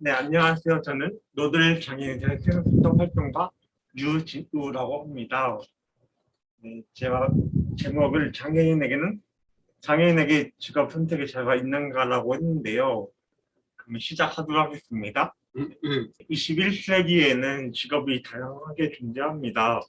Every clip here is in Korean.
네, 안녕하세요. 저는 노들 장애인의 생활 활동가 유진우라고 합니다. 네, 제가 제목을 장애인에게 직업 선택의 자유가 있는가라고 했는데요. 그럼 시작하도록 하겠습니다. 21세기에는 직업이 다양하게 존재합니다.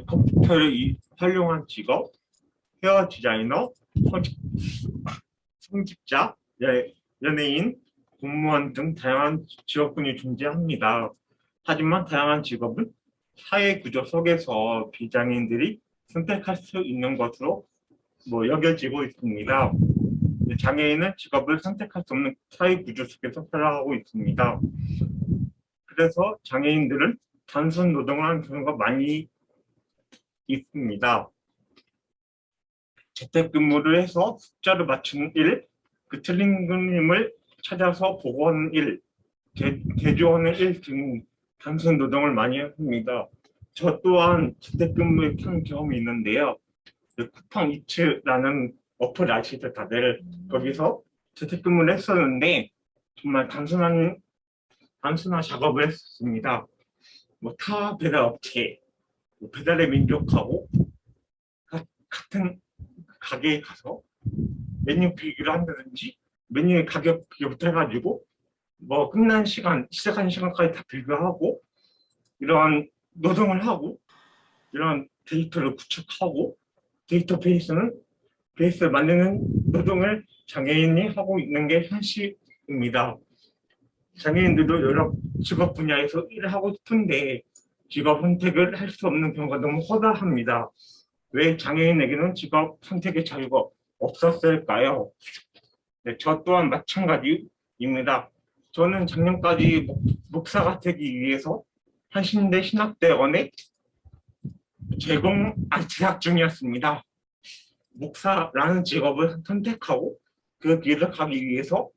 컴퓨터를 활용한 직업, 헤어 디자이너, 성직자, 연예인, 공무원 등 다양한 직업군이 존재합니다. 하지만 다양한 직업은 사회 구조 속에서 비장애인들이 선택할 수 있는 것으로 여겨지고 있습니다. 장애인은 직업을 선택할 수 없는 사회 구조 속에서 살아가고 있습니다. 그래서 장애인들은 단순 노동을 하는 경우가 많이 있습니다. 재택근무를 해서 숫자를 맞추는 일, 그 틀린 그림을 찾아서 보고하는 일, 개조하는 일 등 단순 노동을 많이 합니다. 저 또한 재택근무에 한 경험이 있는데요. 쿠팡 이츠라는 어플 아시죠 다들? 거기서 재택근무를 했었는데 정말 단순한 작업을 했었습니다. 타 배달 업체, 배달에 민족하고 같은 가게에 가서 메뉴 비교를 한다든지 메뉴의 가격 비교부터 해가지고 끝난 시간, 시작한 시간까지 다 비교하고 이러한 노동을 하고 이런 데이터를 구축하고 베이스를 만드는 노동을 장애인이 하고 있는 게 현실입니다. 장애인들도 여러 직업 분야에서 일을 하고 싶은데 직업 선택을 할 수 없는 경우가 너무 허다합니다. 왜 장애인에게는 직업 선택의 자유가 없었을까요? 네, 저 또한 마찬가지입니다. 저는 작년까지 목사가 되기 위해서 한신대 신학대원에 재학 중이었습니다. 목사라는 직업을 선택하고 그 길을 가기 위해서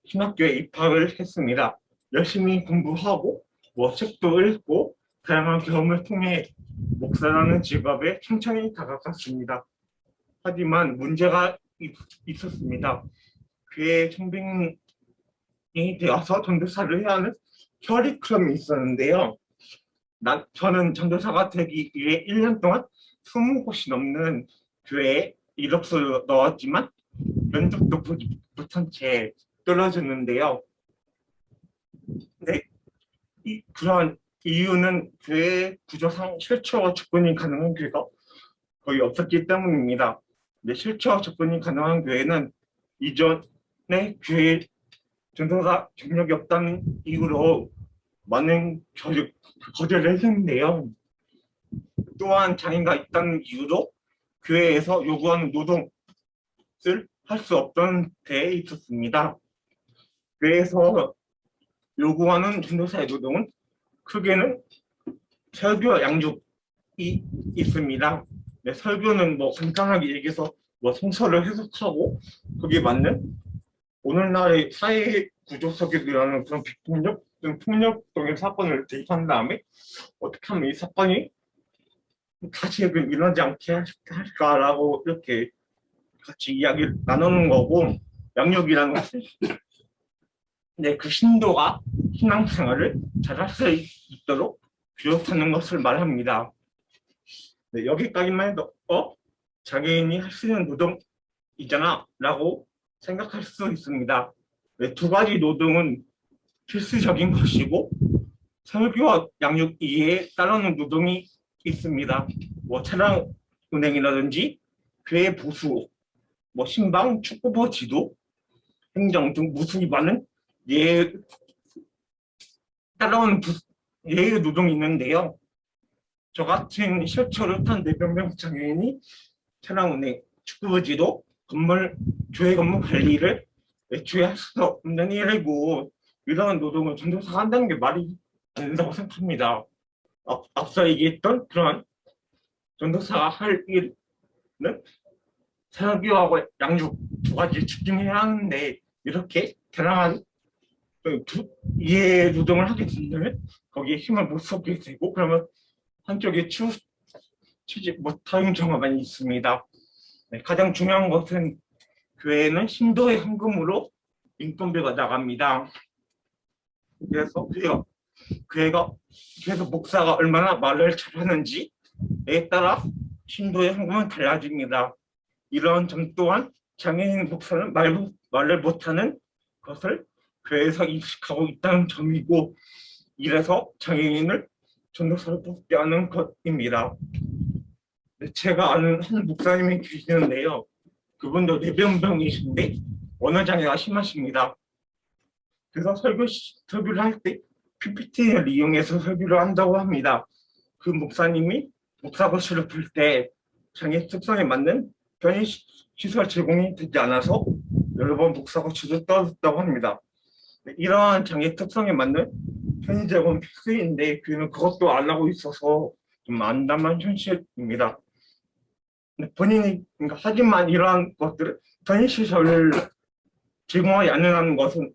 신학교에 입학을 했습니다. 열심히 공부하고 책도 읽고 다양한 경험을 통해 목사라는 직업에 천천히 다가갔습니다. 하지만 문제가 있었습니다. 교회 청빙이 되어서 전도사를 해야 하는 커리큘럼이 있었는데요. 저는 전도사가 되기 위해 1년 동안 20곳이 넘는 교회에 이력서를 넣었지만 면접도 보지 못한 채 떨어졌는데요. 네, 그런 이유는 교회 구조상 실체와 접근이 가능한 교회가 거의 없었기 때문입니다. 실체와 접근이 가능한 교회는 이전에 교회 전도사 경력이 없다는 이유로 많은 거절을 했는데요. 또한 장애가 있다는 이유로 교회에서 요구하는 노동을 할 수 없던 데에 있었습니다. 교회에서 요구하는 전도사의 노동은 크게는 설교와 양육이 있습니다. 네, 설교는 간단하게 얘기해서 성서를 해석하고 거기에 맞는 오늘날의 사회 구조 속에 일어나는 그런 비폭력 등 폭력적인 사건을 대입한 다음에 어떻게 하면 이 사건이 다시 일어나지 않게 할까라고 이렇게 같이 이야기를 나누는 거고, 양육이라는 것은 그 신도가 신앙생활을 잘할 수 있도록 교육하는 것을 말합니다. 네, 여기까지만 해도 장애인이 할 수 있는 노동이잖아 라고 생각할 수 있습니다. 네, 두 가지 노동은 필수적인 것이고 설교와 양육 이외에 따르는 노동이 있습니다. 차량 운행이라든지 교회 보수, 신방, 축구부 지도, 행정 등 무수히 많은 따라오는 예의 노동이 있는데요. 저 같은 실처를 탄 뇌병변 장애인이 차량 운행, 축구부 지도, 교회 건물 관리를 애초에 할 수 없는 일이고 이러한 노동을 전도사가 한다는 게 말이 안 된다고 생각합니다. 앞서 얘기했던 그런 전도사가 할 일은 설교하고 양육 두 가지 집중해야 하는데 이렇게 다양한 이해 노동을 하게 되면 거기에 힘을 못 쏟게 되고 그러면 한쪽에 치지 못하는 경우가 많이 있습니다. 네, 가장 중요한 것은 교회는 신도의 헌금으로 인건비가 나갑니다. 그래서 그래서 목사가 얼마나 말을 잘하는지에 따라 신도의 헌금은 달라집니다. 이런 점 또한 장애인 목사는 말을 못하는 것을 교회에서 인식하고 있다는 점이고, 이래서 장애인을 전도사로 뽑게 하는 것입니다. 제가 아는 한 목사님이 계시는데요. 그분도 뇌병이신데 언어장애가 심하십니다. 그래서 설교를 할 때 PPT를 이용해서 설교를 한다고 합니다. 그 목사님이 목사고시를 풀 때 장애 특성에 맞는 편의시설 제공이 되지 않아서 여러 번 목사고시를 떨어졌다고 합니다. 이러한 장애 특성에 맞는 편의 제공 필수인데 교회는 그것도 안 하고 있어서 좀 안담한 현실입니다. 그러니까 하지만 이러한 것들을 편의시설을 제공하지 않는 것은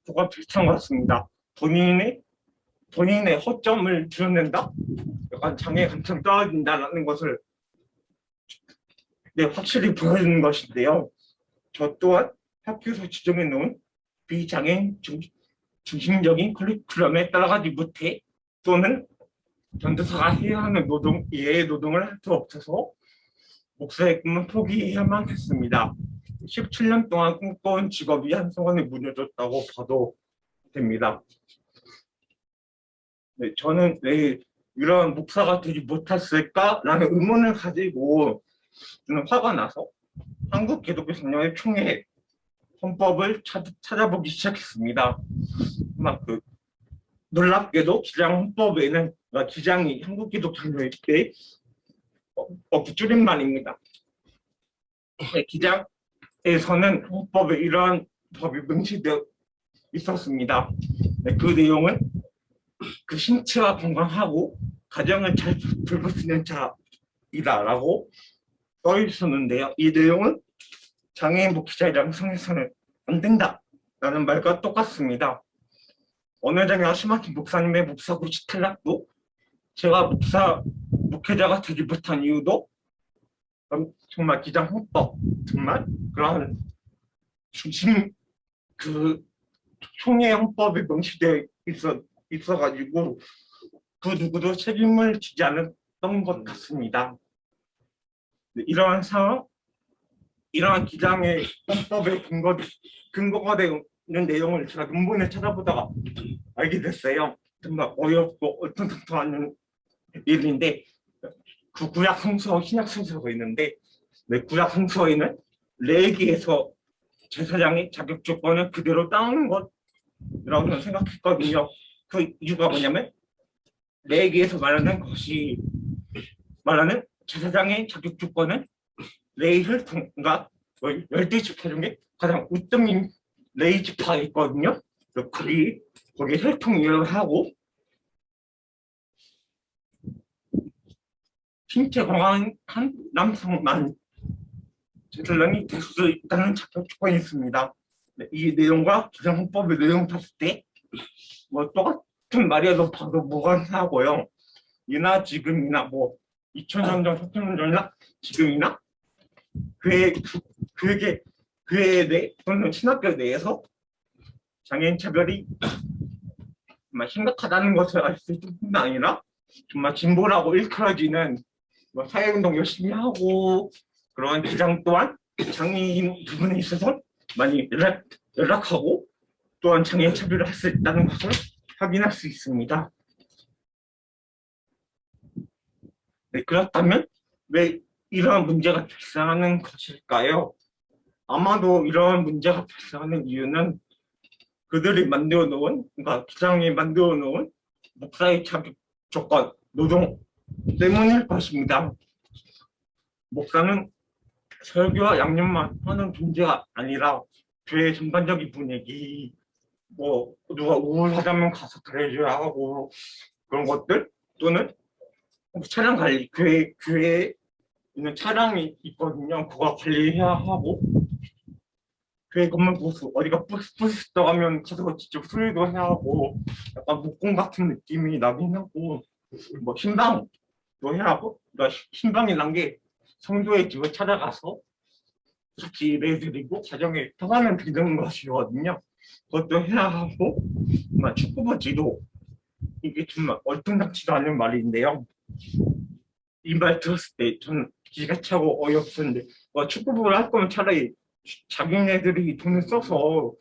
그거 비슷한 것 같습니다. 본인의 허점을 드러낸다? 약간 장애 감성 떨어진다는 것을 확실히 보여주는 것인데요. 저 또한 학교에서 지정해 놓은 비장애인 중심적인 커리큘럼에 따라가지 못해 또는 전도사가 해야 하는 예외 노동을 할 수 없어서 목사의 꿈은 포기해야만 했습니다. 17년 동안 꿈꿔온 직업이 한순간에 무너졌다고 봐도 됩니다. 저는 왜 이런 목사가 되지 못했을까라는 의문을 가지고 저는 화가 나서 한국기독교성령회총회 헌법을 찾아보기 시작했습니다. 막 놀랍게도 기장 헌법에는 기장이 한국기독교성령회 줄임말입니다. 기장에서는 헌법에 이러한 법이 명시되어 있었습니다. 그 내용은 그 신체가 건강하고 가정을 잘 돌보시는 자이다라고 써 있었는데요. 이 내용은 장애인 목회자 양성에서는 안 된다라는 말과 똑같습니다. 언어장애가 심하신 목사님의 목사고시 탈락도 제가 목회자가 되지 못한 이유도 정말 기장 헌법, 정말 그런 중심 총회 헌법에 명시되어 있어가지고 그 누구도 책임을 지지 않았던 것 같습니다. 이러한 상황, 이러한 기장의 헌법의 근거가 되는 내용을 제가 논문을 찾아보다가 알게 됐어요. 정말 어이없고 얼토당토하는 일인데, 그 구약 성서, 신약 성서가 있는데, 구약 성서에는 레위기에서 제사장의 자격 조건을 그대로 따오는 것이라고 저는 생각했거든요. 그 이유가 뭐냐면 레위기에서 말하는 제사장의 자격 조건은 레위 혈통과 12지파 중에 가장 우등인 레위 지파가 있거든요. 거기 혈통 이용을 하고 신체 건강한 남성만 제사장이 될 수 있다는 자격 조건이 있습니다. 이 내용과 기장헌법의 내용 봤을 때 똑같은 말이라도 봐도 뭐가 하고요. 이나 지금이나 2000년 전, 3000년 전이나 지금이나 교회 내 또는 신학교 내에서 장애인 차별이 정말 심각하다는 것을 알 수 있을 뿐만 아니라 정말 진보라고 일컬어지는 사회운동 열심히 하고 그런 기장 또한 장애인 부분에 있어서 많이 연락하고 또한 장애인 차별을 할 수 있다는 것을 확인할 수 있습니다. 그렇다면 왜 이러한 문제가 발생하는 것일까요? 아마도 이러한 문제가 발생하는 이유는 그들이 만들어 놓은, 그러니까 기장이 만들어 놓은 목사의 자격 조건, 노동 때문일 것입니다. 목사는 설교와 양념만 하는 존재가 아니라 교회의 전반적인 분위기, 누가 우울하다면 가서 그래줘야 하고 그런 것들, 또는 차량 관리, 교회에 있는 차량이 있거든요. 그거 관리해야 하고, 교회 건물 보수 어디가 부수다고 하면 가서 직접 수리도 해야 하고, 약간 목공 같은 느낌이 나긴 하고, 신방도 해야 하고, 신방이란 게 성도의 집을 찾아가서 같이 일해드리고 가정에 평안을 비는 것이거든요. 그것도 해야 하고 정말 축구부지도 이게 정말 얼통당치도 않은 말인데요. 이 말 들었을 때 저는 기가 차고 어이없었는데 축구부를 할 거면 차라리 자기네들이 돈을 써서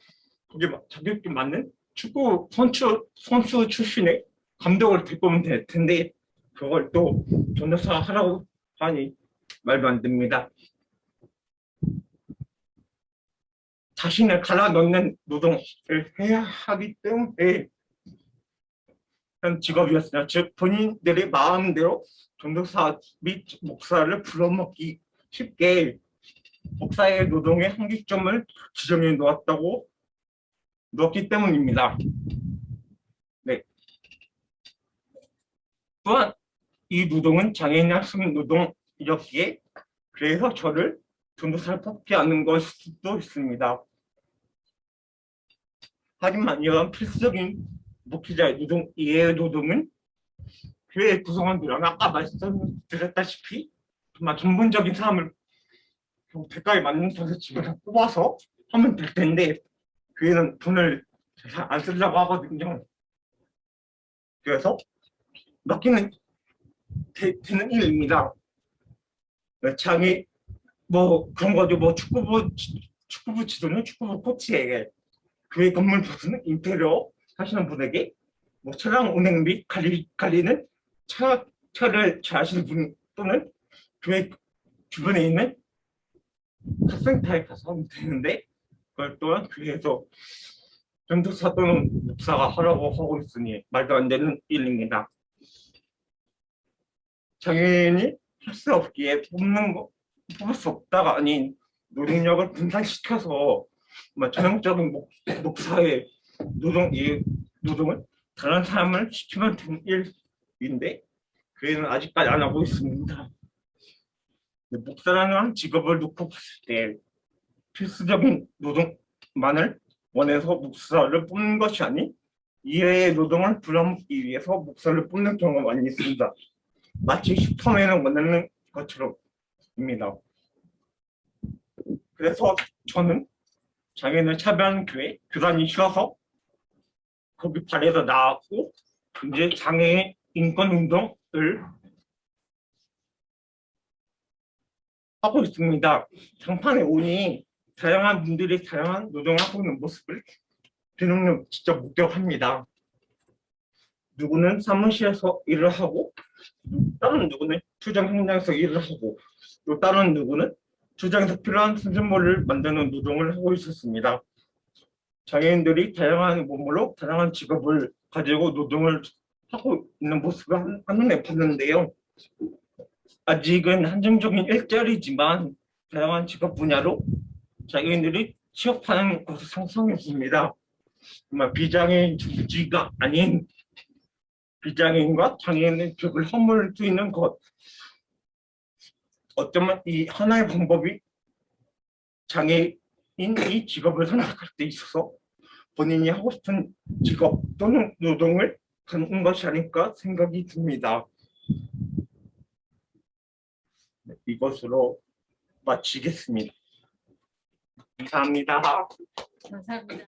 그게 자격이 맞는 축구 선수 출신의 감독을 데리고 오면 될 텐데 그걸 또 전도사 하라고 하니 말도 안 됩니다. 자신을 갈아 넣는 노동을 해야 하기 때문에 그런 직업이었습니다. 즉 본인들의 마음대로 전도사 및 목사를 불러먹기 쉽게 목사의 노동의 한계점을 지정해 놓았기 때문입니다. 네. 또한 이 노동은 장애인 학생 노동이었기에 그래서 저를 전도사를 뽑지 않은 걸 수도 있습니다. 하지만 이런 필수적인 목회자의 노동, 이해의 노동은 교회 구성원들은 아까 말씀드렸다시피 정말 근본적인 사람을 대가에 맞는 것을 집에서 뽑아서 하면 될 텐데 교회는 돈을 잘 안 쓰려고 하거든요. 그래서 맡기는 되는 일입니다. 장애 뭐 그런 거죠. 뭐 축구부 지도는 축구부 코치에게, 교회 건물 보수는 인테리어 하시는 분에게, 뭐 차량 운행 및 관리는 차를 잘 하시는 분 또는 교회 주변에 있는 카센터에 가서 하면 되는데 그걸 또한 교회에서 전도사 또는 목사가 하라고 하고 있으니 말도 안 되는 일입니다. 장애인이 할 수 없기에 뽑을 수 없다가 아닌 노동력을 분산시켜서 전형적인 목사의 노동을 다른 사람을 시키면 되는 일인데 교회는 아직까지 안 하고 있습니다. 목사라는 직업을 놓고 봤을 때 필수적인 노동만을 원해서 목사를 뽑는 것이 아닌 이외의 노동을 불러먹기 위해서 목사를 뽑는 경우가 많이 있습니다. 마치 슈퍼맨을 원하는 것처럼입니다. 그래서 저는 장애인을 차별하는 교단이 싫어서 거기 발에서 나왔고 이제 장애인 인권 운동을 하고 있습니다. 장판에 오니 다양한 분들이 다양한 노동을 하고 있는 모습을 비능력 직접 목격합니다. 누구는 사무실에서 일을 하고 다른 누구는 투정 현장에서 일을 하고 또 다른 누구는 투정에서 필요한 수준물을 만드는 노동을 하고 있었습니다. 장애인들이 다양한 몸으로 다양한 직업을 가지고 노동을 하고 있는 모습을 한눈에 봤는데요. 아직은 한정적인 일자리지만 다양한 직업 분야로 장애인들이 취업하는 것을 상상했습니다. 정말 비장애인 중지가 아닌 비장애인과 장애인의 벽을 허물 수 있는 것. 어쩌면 이 하나의 방법이 장애인이 직업을 선택할 때 있어서 본인이 하고 싶은 직업 또는 노동을 갖는 것이 아닐까 생각이 듭니다. 이것으로 마치겠습니다. 감사합니다. 감사합니다.